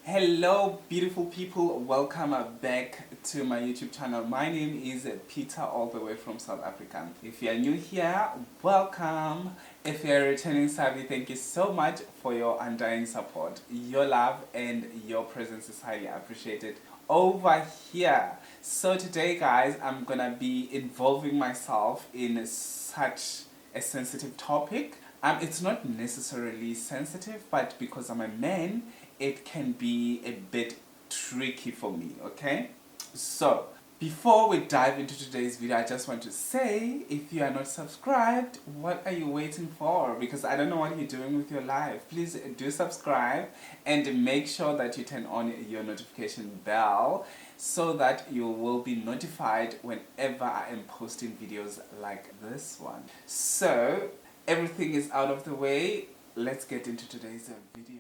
Hello beautiful people, welcome back to my YouTube channel. My name is Peter, all the way from South Africa. If you are new here, welcome. If you are returning savvy, thank you so much for your undying support. Your love and your presence is highly appreciated over here. So today guys, I'm gonna be involving myself in such a sensitive topic. It's not necessarily sensitive, but because I'm a man, it can be a bit tricky for me, okay? So, before we dive into today's video, I just want to say, if you are not subscribed, what are you waiting for? Because I don't know what you're doing with your life. Please do subscribe and make sure that you turn on your notification bell so that you will be notified whenever I am posting videos like this one. So, everything is out of the way. Let's get into today's video.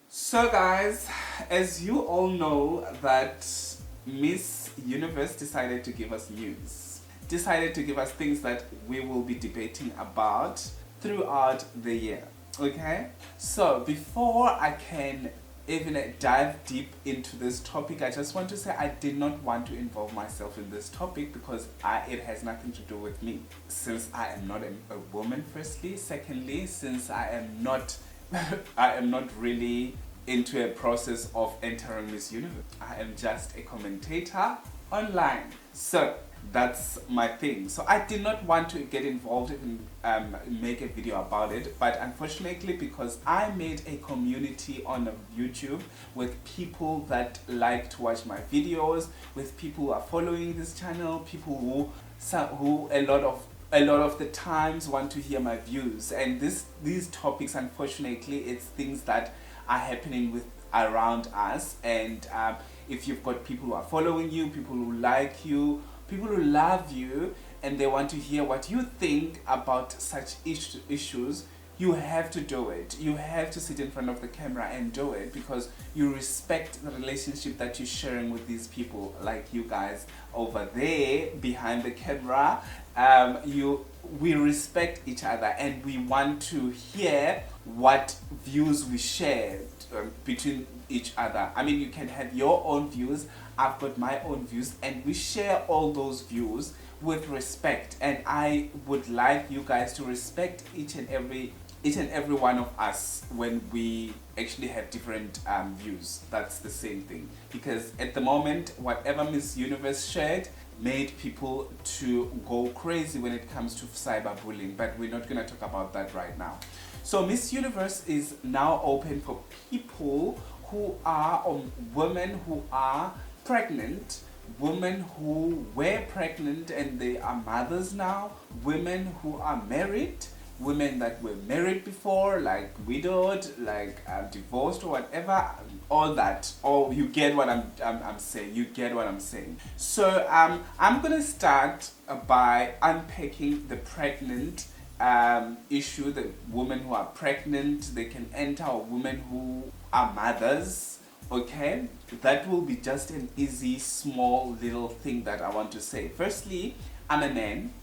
So guys, as you all know that Miss Universe decided to give us news. Decided to give us things that we will be debating about throughout the year. Okay? So before I can even dive deep into this topic, I just want to say I did not want to involve myself in this topic because it has nothing to do with me. Since I am not a woman, firstly. Secondly, since I am not I am not really into a process of entering Miss Universe. I am just a commentator online. So that's my thing. So I did not want to get involved in make a video about it, but unfortunately, because I made a community on YouTube with people that like to watch my videos, with people who are following this channel, people who a lot of the times want to hear my views, and these topics, unfortunately, it's things that are happening around us, and if you've got people who are following you, people who like you, people who love you, and they want to hear what you think about such issues, you have to do it. You have to sit in front of the camera and do it because you respect the relationship that you're sharing with these people, like you guys over there behind the camera. We respect each other and we want to hear what views we share between each other. I mean, you can have your own views, I've got my own views, and we share all those views with respect. And I would like you guys to respect each and every one of us when we actually have different views. That's the same thing. Because at the moment, whatever Miss Universe shared made people to go crazy when it comes to cyberbullying, but we're not going to talk about that right now. So Miss Universe is now open for people who are, or women who are pregnant, women who were pregnant and they are mothers now, women who are married, women that were married before, like widowed, like divorced or whatever, all that. Or you get what I'm saying. You get what I'm saying. So I'm gonna start by unpacking the pregnant issue. The women who are pregnant, they can enter, or women who are mothers. Okay, that will be just an easy, small, little thing that I want to say. Firstly, I'm a man.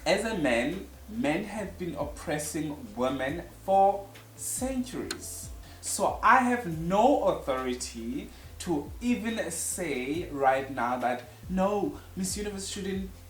As a man, men have been oppressing women for centuries. So I have no authority to even say right now that no, Miss Universe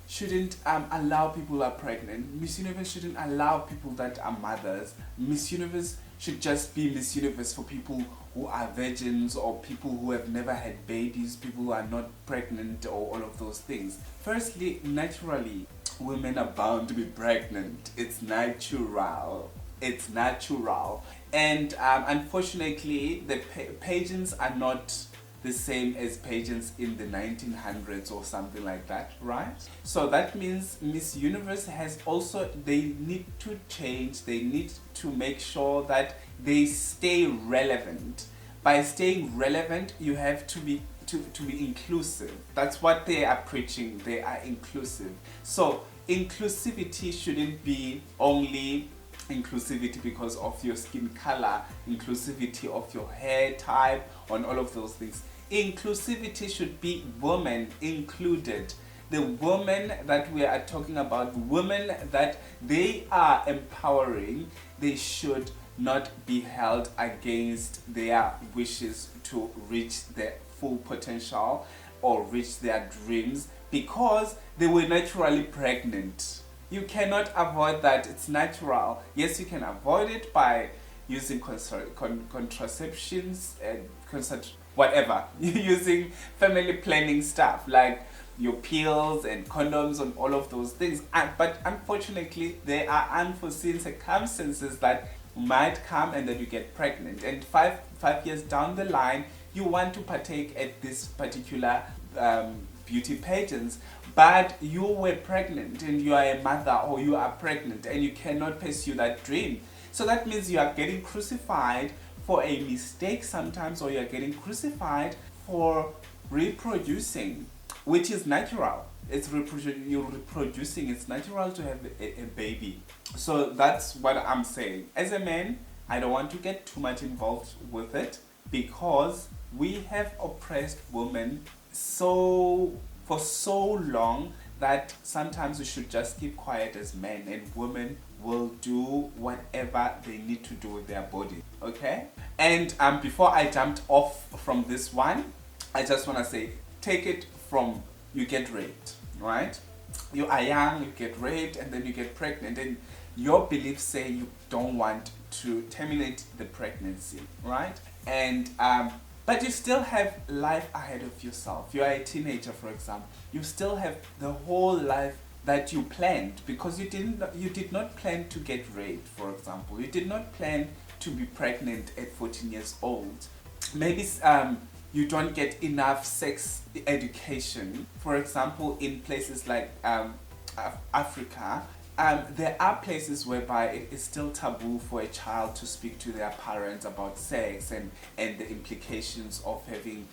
shouldn't allow people who are pregnant. Miss Universe shouldn't allow people that are mothers. Miss Universe should just be Miss Universe for people who are virgins or people who have never had babies, people who are not pregnant, or all of those things. Firstly, naturally, women are bound to be pregnant. It's natural. It's natural. And unfortunately, the pageants are not the same as pageants in the 1900s or something like that, right? So that means Miss Universe has also, they need to change, they need to make sure that they stay relevant. By staying relevant, you have to be inclusive. That's what they are preaching. They are inclusive. So inclusivity shouldn't be only inclusivity because of your skin color, inclusivity of your hair type, on all of those things. Inclusivity should be women included. the women that we are talking about, women that they are empowering, they should not be held against their wishes to reach their full potential or reach their dreams because they were naturally pregnant. You cannot avoid that. It's natural. Yes, you can avoid it by using contraceptions and whatever. You're using family planning stuff like your pills and condoms and all of those things. But unfortunately, there are unforeseen circumstances that might come and then you get pregnant. And five years down the line, you want to partake at this particular beauty pageants, but you were pregnant and you are a mother or you are pregnant and you cannot pursue that dream. So that means you are getting crucified for a mistake sometimes, or you are getting crucified for reproducing, which is natural. You're reproducing. It's natural to have a baby. So that's what I'm saying. As a man, I don't want to get too much involved with it because we have oppressed women for so long that sometimes we should just keep quiet as men, and women will do whatever they need to do with their body. Okay? And before I jumped off from this one, I just want to say, take it from you get raped, right? You are young, you get raped, and then you get pregnant, and your beliefs say you don't want to terminate the pregnancy, right? And but you still have life ahead of yourself. You are a teenager, for example. You still have the whole life that you planned, because you did not plan to get raped, for example. You did not plan to be pregnant at 14 years old. Maybe you don't get enough sex education. For example, in places like Africa, there are places whereby it is still taboo for a child to speak to their parents about sex and the implications of having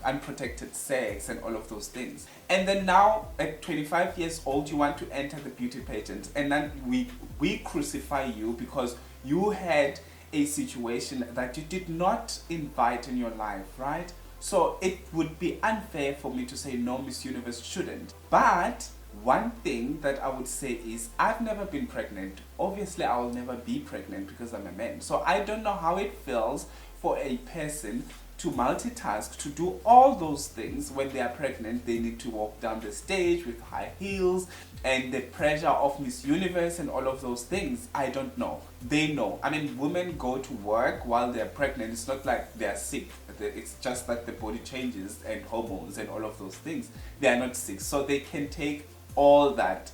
unprotected sex and all of those things. And then now at 25 years old, you want to enter the beauty pageant, and then we crucify you because you had a situation that you did not invite in your life, right? So it would be unfair for me to say no, Miss Universe shouldn't. But one thing that I would say is I've never been pregnant. Obviously, I will never be pregnant because I'm a man. So I don't know how it feels for a person to multitask, to do all those things. When they are pregnant, they need to walk down the stage with high heels and the pressure of Miss Universe and all of those things. I don't know. They know. I mean, women go to work while they're pregnant. It's not like they're sick. It's just that the body changes and hormones and all of those things. They are not sick. So they can take all that.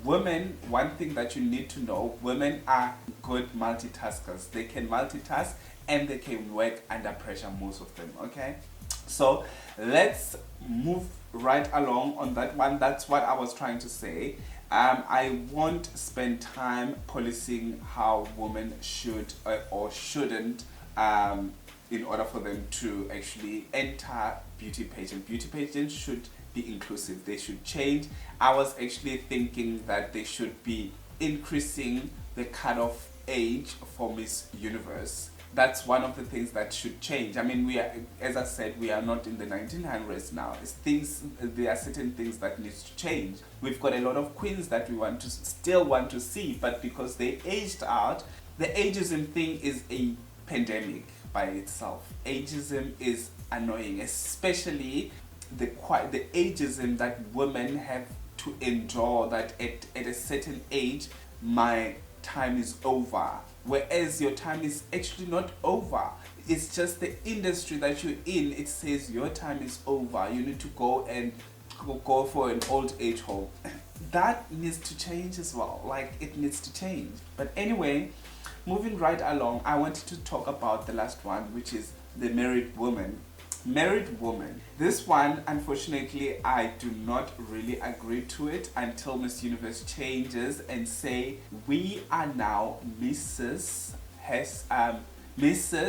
Women, one thing that you need to know, women are good multitaskers. They can multitask and they can work under pressure, most of them, okay? So let's move right along on that one. That's what I was trying to say. I won't spend time policing how women should or shouldn't in order for them to actually enter beauty pageant. Beauty pageants should be inclusive. They should change. I was actually thinking that they should be increasing the cutoff age for Miss Universe. That's one of the things that should change. I mean, we are, as I said, we are not in the 1900s now. There are certain things that need to change. We've got a lot of queens that we still want to see, but because they aged out, the ageism thing is a pandemic by itself. Ageism is annoying, especially the ageism that women have to endure, that at a certain age, my time is over. Whereas your time is actually not over. It's just the industry that you're in. It says your time is over. You need to go for an old age home. That needs to change as well. Like, it needs to change. But anyway, moving right along, I wanted to talk about the last one, which is the married woman. Married woman. This one, unfortunately, I do not really agree to it until Miss Universe changes and say we are now Mrs. Miss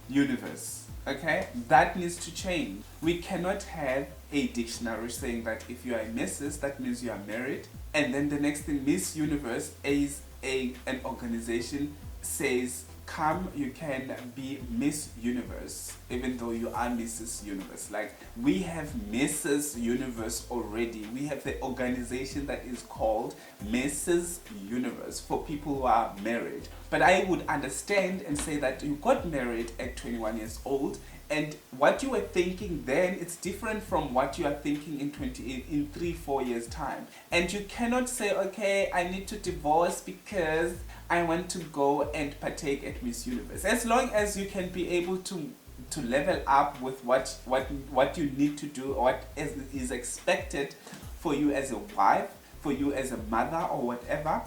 Universe. Okay, that needs to change. We cannot have a dictionary saying that if you are a Mrs., that means you are married, and then the next thing, Miss Universe is an organization says come, you can be Miss Universe, even though you are Mrs. Universe. Like, we have Mrs. Universe already. We have the organization that is called Mrs. Universe for people who are married. But I would understand and say that you got married at 21 years old, and what you were thinking then, it's different from what you are thinking in 3-4 years time. And you cannot say, okay, I need to divorce because I want to go and partake at Miss Universe. As long as you can be able to level up with what you need to do, what is expected for you as a wife, for you as a mother, or whatever,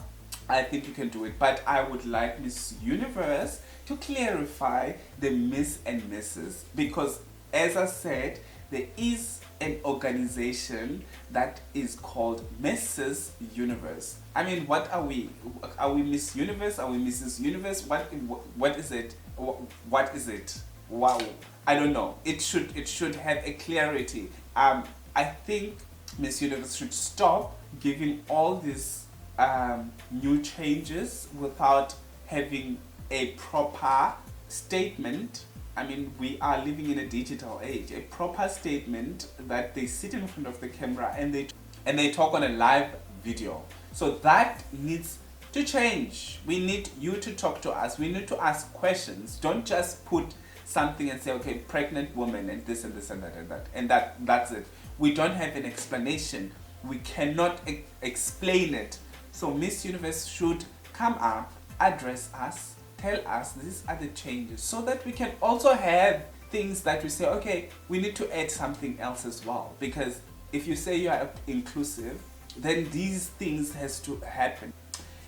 I think you can do it. But I would like Miss Universe to clarify the Miss and Mrs. because, as I said, there is an organization that is called Mrs. Universe. I mean, what are we? Are we Miss Universe? Are we Mrs. Universe? What is it? What is it? Wow, I don't know. It should have a clarity. I think Miss Universe should stop giving all these new changes without having a proper statement. I mean, we are living in a digital age. A proper statement that they sit in front of the camera and they talk on a live video. So that needs to change. We need you to talk to us. We need to ask questions. Don't just put something and say, okay, pregnant woman and this and this and that and that. And that's it. We don't have an explanation. We cannot explain it. So Miss Universe should come up, address us, tell us these are the changes, so that we can also have things that we say, okay, we need to add something else as well. Because if you say you are inclusive, then these things has to happen.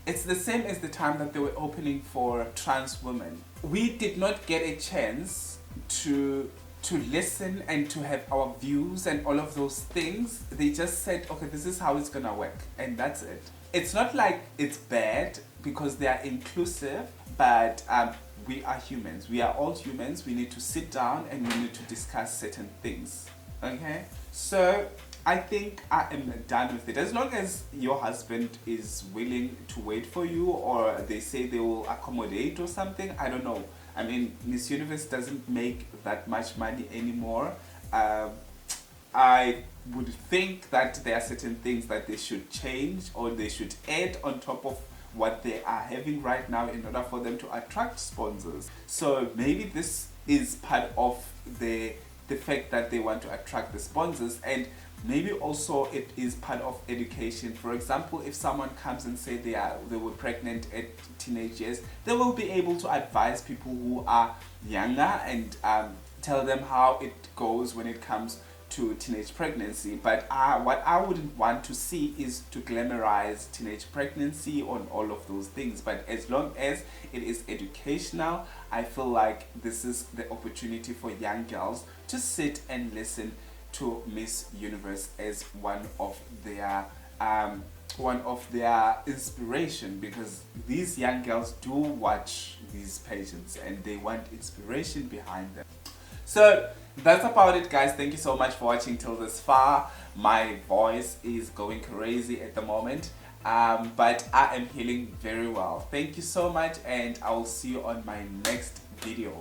It's the same as the time that they were opening for trans women. We did not get a chance to listen and to have our views and all of those things. They just said, okay, this is how it's gonna work, and that's it. It's not like it's bad because they are inclusive, but we are humans. We are all humans. We need to sit down and we need to discuss certain things. Okay? So I think I am done with it. As long as your husband is willing to wait for you, or they say they will accommodate or something, I don't know. I mean, Miss Universe doesn't make that much money anymore. I would think that there are certain things that they should change or they should add on top of what they are having right now in order for them to attract sponsors. So maybe this is part of the fact that they want to attract the sponsors, and maybe also it is part of education. For example, if someone comes and say they were pregnant at teenage years, they will be able to advise people who are younger and tell them how it goes when it comes to teenage pregnancy. But what I wouldn't want to see is to glamorize teenage pregnancy on all of those things. But as long as it is educational, I feel like this is the opportunity for young girls to sit and listen to Miss Universe as one of their inspiration, because these young girls do watch these pageants and they want inspiration behind them. So that's about it, guys. Thank you so much for watching till this far. My voice is going crazy at the moment, but I am healing very well. Thank you so much, and I will see you on my next video.